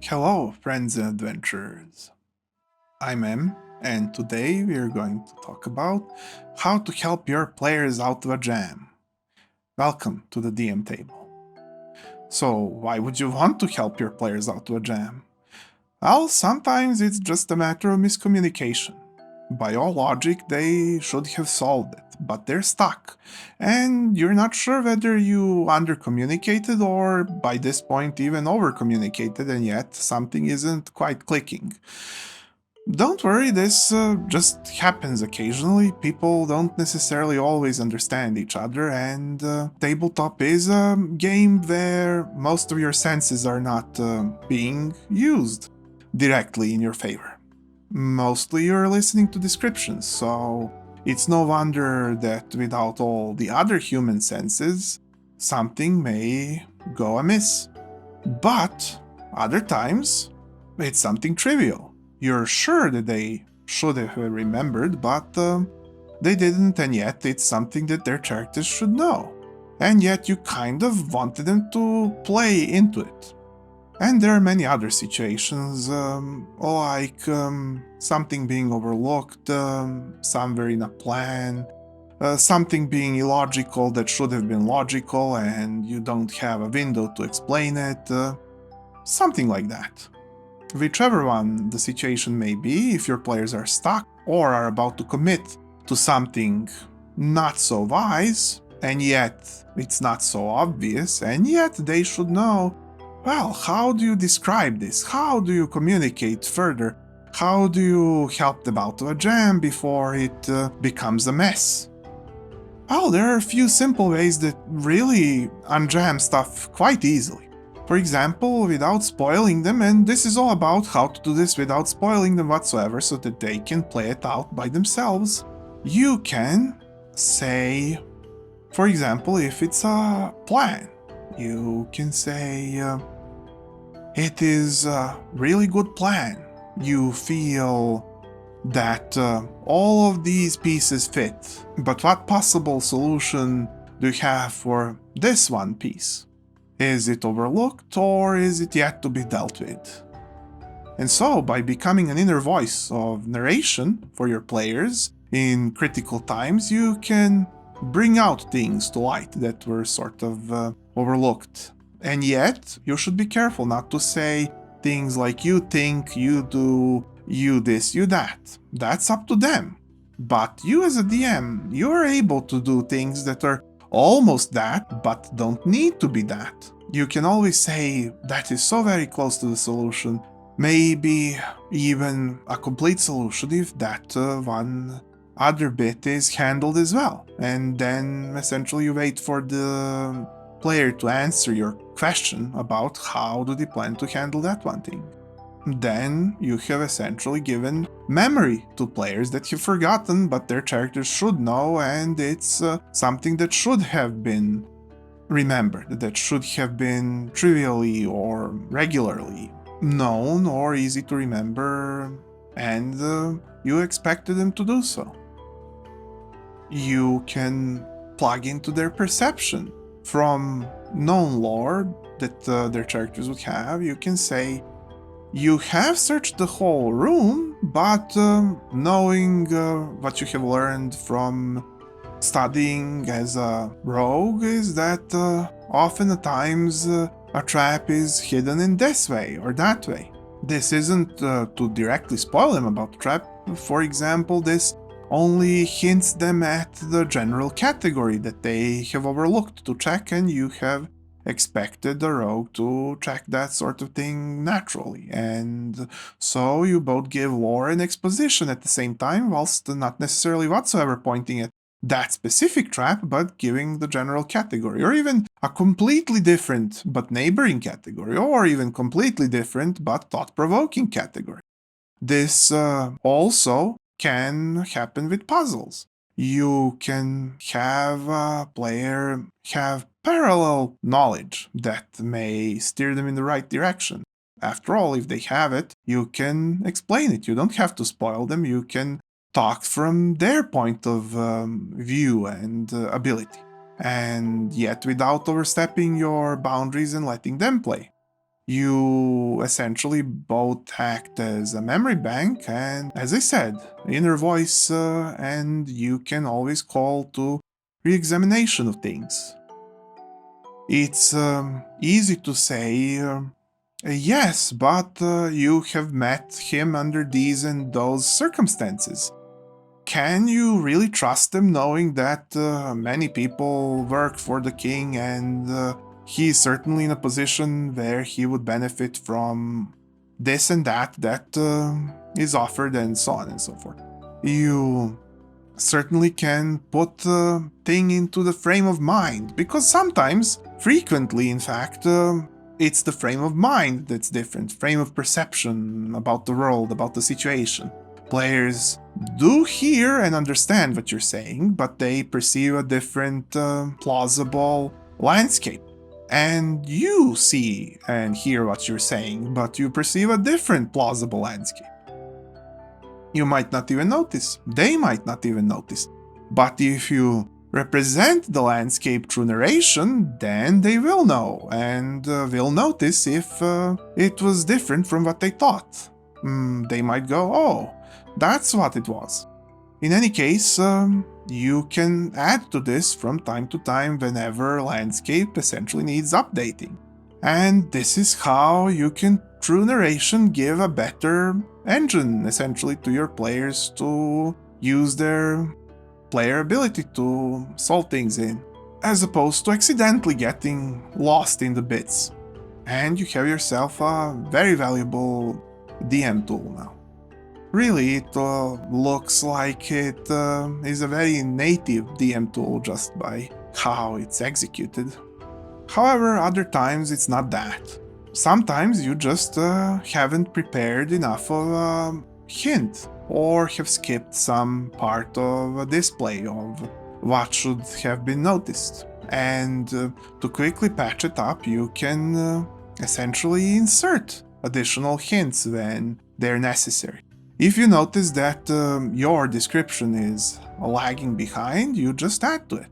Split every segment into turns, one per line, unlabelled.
Hello, friends and adventurers. I'm Em, and today we are going to talk about how to help your players out of a jam. Welcome to the DM table. So, why would you want to help your players out of a jam? Well, sometimes it's just a matter of miscommunication. By all logic, they should have solved it, but they're stuck, and you're not sure whether you undercommunicated or by this point even overcommunicated, and yet something isn't quite clicking. Don't worry, this just happens occasionally. People don't necessarily always understand each other, and Tabletop is a game where most of your senses are not being used directly in your favor. Mostly you're listening to descriptions, so it's no wonder that without all the other human senses, something may go amiss. But other times, it's something trivial. You're sure that they should have remembered, but they didn't, and yet it's something that their characters should know. And yet you kind of wanted them to play into it. And there are many other situations, like something being overlooked, somewhere in a plan, something being illogical that should have been logical and you don't have a window to explain it, something like that. Whichever one the situation may be, if your players are stuck or are about to commit to something not so wise, and yet it's not so obvious, and yet they should know, well, how do you describe this? How do you communicate further? How do you help them out of a jam before it becomes a mess? Well, there are a few simple ways that really unjam stuff quite easily. For example, without spoiling them, and this is all about how to do this without spoiling them whatsoever so that they can play it out by themselves. You can say, for example, if it's a plan, you can say, it is a really good plan. You feel that all of these pieces fit, but what possible solution do you have for this one piece? Is it overlooked or is it yet to be dealt with? And so, by becoming an inner voice of narration for your players in critical times, you can bring out things to light that were sort of overlooked. And yet, you should be careful not to say things like you think, you do, you this, you that. That's up to them. But you as a DM, you're able to do things that are almost that, but don't need to be that. You can always say that is so very close to the solution, maybe even a complete solution if that one other bit is handled as well. And then essentially you wait for the player to answer your question about how do they plan to handle that one thing. Then you have essentially given memory to players that you've forgotten, but their characters should know, and it's something that should have been remembered, that should have been trivially or regularly known or easy to remember, and you expected them to do so. You can plug into their perception from known lore that their characters would have. You can say, you have searched the whole room, but knowing what you have learned from studying as a rogue is that often at times a trap is hidden in this way or that way. This isn't to directly spoil them about the trap. For example, this only hints them at the general category that they have overlooked to check, and you have expected the rogue to check that sort of thing naturally. And so you both give lore and exposition at the same time, whilst not necessarily whatsoever pointing at that specific trap, but giving the general category, or even a completely different but neighboring category, or even completely different but thought-provoking category. This also can happen with puzzles. You can have a player have parallel knowledge that may steer them in the right direction. After all, if they have it, you can explain it. You don't have to spoil them. You can talk from their point of view and ability, and yet without overstepping your boundaries and letting them play. You essentially both act as a memory bank and, as I said, inner voice, and you can always call to re-examination of things. It's easy to say, yes, but you have met him under these and those circumstances. Can you really trust him knowing that many people work for the king and he is certainly in a position where he would benefit from this and that is offered and so on and so forth? You certainly can put the thing into the frame of mind, because sometimes, frequently in fact, it's the frame of mind that's different, frame of perception about the world, about the situation. Players do hear and understand what you're saying, but they perceive a different, plausible landscape. And you see and hear what you're saying, but you perceive a different plausible landscape. You might not even notice. They might not even notice. But if you represent the landscape through narration, then they will know and will notice if it was different from what they thought. They might go, oh, that's what it was. In any case, you can add to this from time to time whenever landscape essentially needs updating. And this is how you can, through narration, give a better engine essentially to your players to use their player ability to solve things in, as opposed to accidentally getting lost in the bits. And you have yourself a very valuable DM tool now. Really, it looks like it is a very native DM tool just by how it's executed. However, other times it's not that. Sometimes you just haven't prepared enough of a hint, or have skipped some part of a display of what should have been noticed. And to quickly patch it up, you can essentially insert additional hints when they're necessary. If you notice that your description is lagging behind, you just add to it.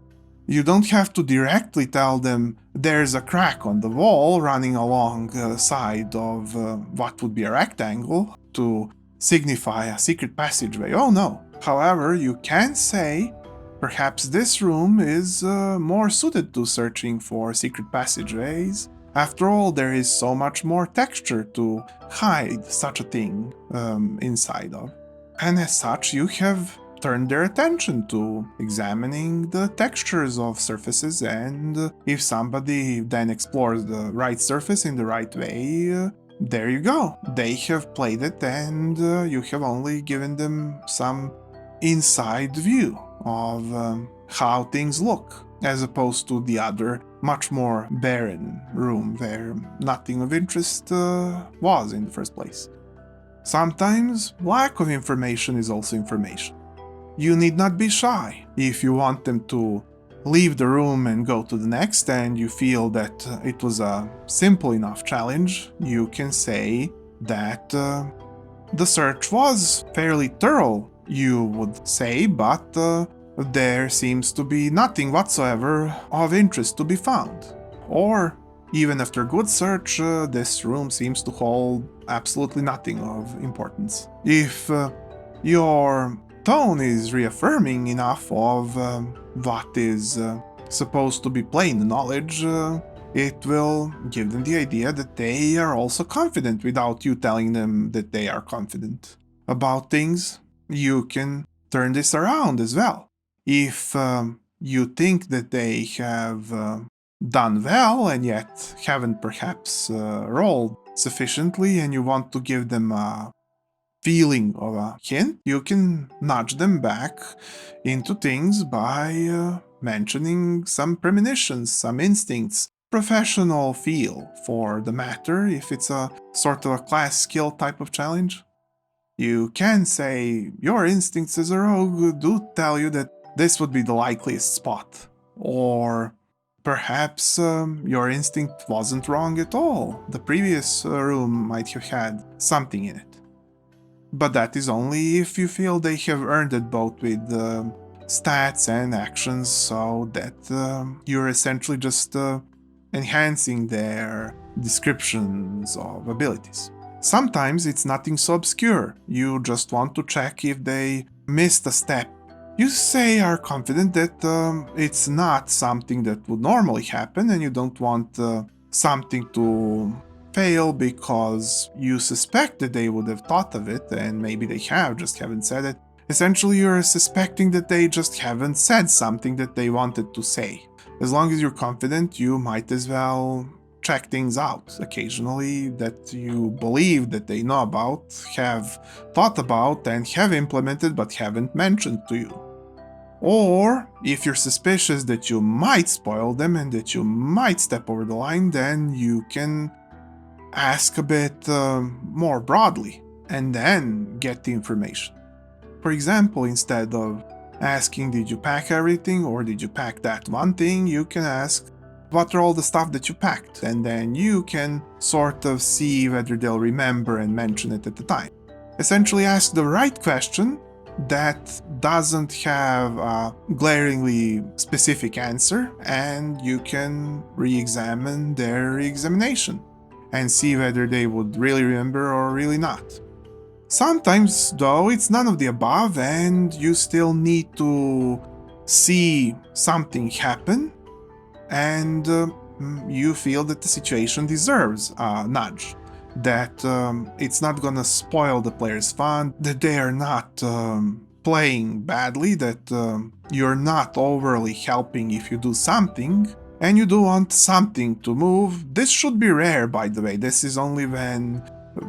You don't have to directly tell them there's a crack on the wall running along the side of what would be a rectangle to signify a secret passageway. Oh no. However, you can say, perhaps this room is more suited to searching for secret passageways. After all, there is so much more texture to hide such a thing inside of. And as such, you have turned their attention to examining the textures of surfaces, and if somebody then explores the right surface in the right way, there you go. They have played it, and you have only given them some inside view of how things look, as opposed to the other, much more barren room where nothing of interest was in the first place. Sometimes lack of information is also information. You need not be shy. If you want them to leave the room and go to the next, and you feel that it was a simple enough challenge, you can say that the search was fairly thorough, you would say, but there seems to be nothing whatsoever of interest to be found. Or, even after good search, this room seems to hold absolutely nothing of importance. If your tone is reaffirming enough of what is supposed to be plain knowledge, it will give them the idea that they are also confident without you telling them that they are confident about things. You can turn this around as well. If you think that they have done well and yet haven't perhaps rolled sufficiently, and you want to give them a feeling of a hint, you can nudge them back into things by mentioning some premonitions, some instincts, professional feel for the matter if it's a sort of a class skill type of challenge. You can say, your instincts as a rogue do tell you that this would be the likeliest spot. Or perhaps your instinct wasn't wrong at all. The previous room might have had something in it. But that is only if you feel they have earned it both with stats and actions, so that you're essentially just enhancing their descriptions of abilities. Sometimes it's nothing so obscure, you just want to check if they missed a step. You say are confident that it's not something that would normally happen, and you don't want something to fail because you suspect that they would have thought of it, and maybe they have, just haven't said it. Essentially, you're suspecting that they just haven't said something that they wanted to say. As long as you're confident, you might as well check things out occasionally that you believe that they know about, have thought about, and have implemented but haven't mentioned to you. Or, if you're suspicious that you might spoil them and that you might step over the line, then you can ask a bit more broadly and then get the information. For example, instead of asking, did you pack everything or did you pack that one thing, you can ask, what are all the stuff that you packed? And then you can sort of see whether they'll remember and mention it at the time. Essentially, ask the right question that doesn't have a glaringly specific answer, and you can re-examine their re-examination and see whether they would really remember or really not. Sometimes, though, it's none of the above, and you still need to see something happen, and you feel that the situation deserves a nudge. That it's not gonna spoil the player's fun, that they are not playing badly, that you're not overly helping if you do something, and you do want something to move. This should be rare, by the way. This is only when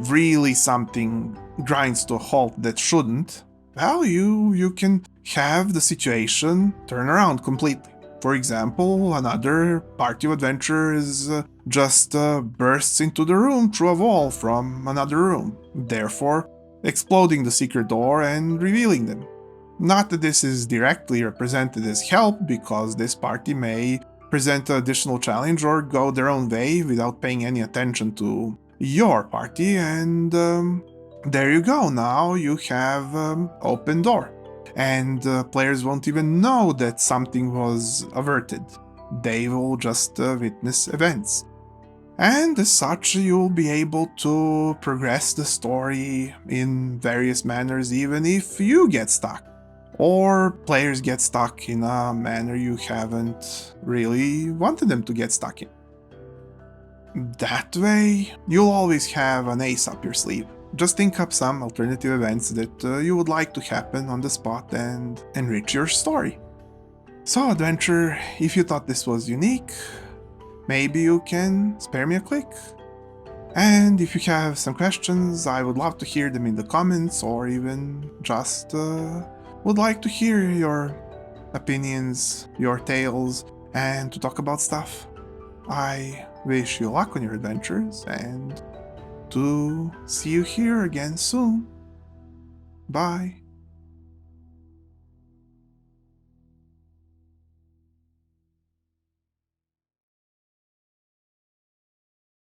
really something grinds to a halt that shouldn't. Well, you can have the situation turn around completely. For example, another party of adventurers just bursts into the room through a wall from another room, therefore exploding the secret door and revealing them. Not that this is directly represented as help, because this party may present an additional challenge or go their own way without paying any attention to your party, and there you go, now you have open door. And players won't even know that something was averted. They will just witness events. And as such, you'll be able to progress the story in various manners, even if you get stuck. Or players get stuck in a manner you haven't really wanted them to get stuck in. That way, you'll always have an ace up your sleeve. Just think up some alternative events that you would like to happen on the spot and enrich your story. So, adventurer, if you thought this was unique, maybe you can spare me a click. And if you have some questions, I would love to hear them in the comments, or even just would like to hear your opinions, your tales, and to talk about stuff. I wish you luck on your adventures, and to see you here again soon. Bye.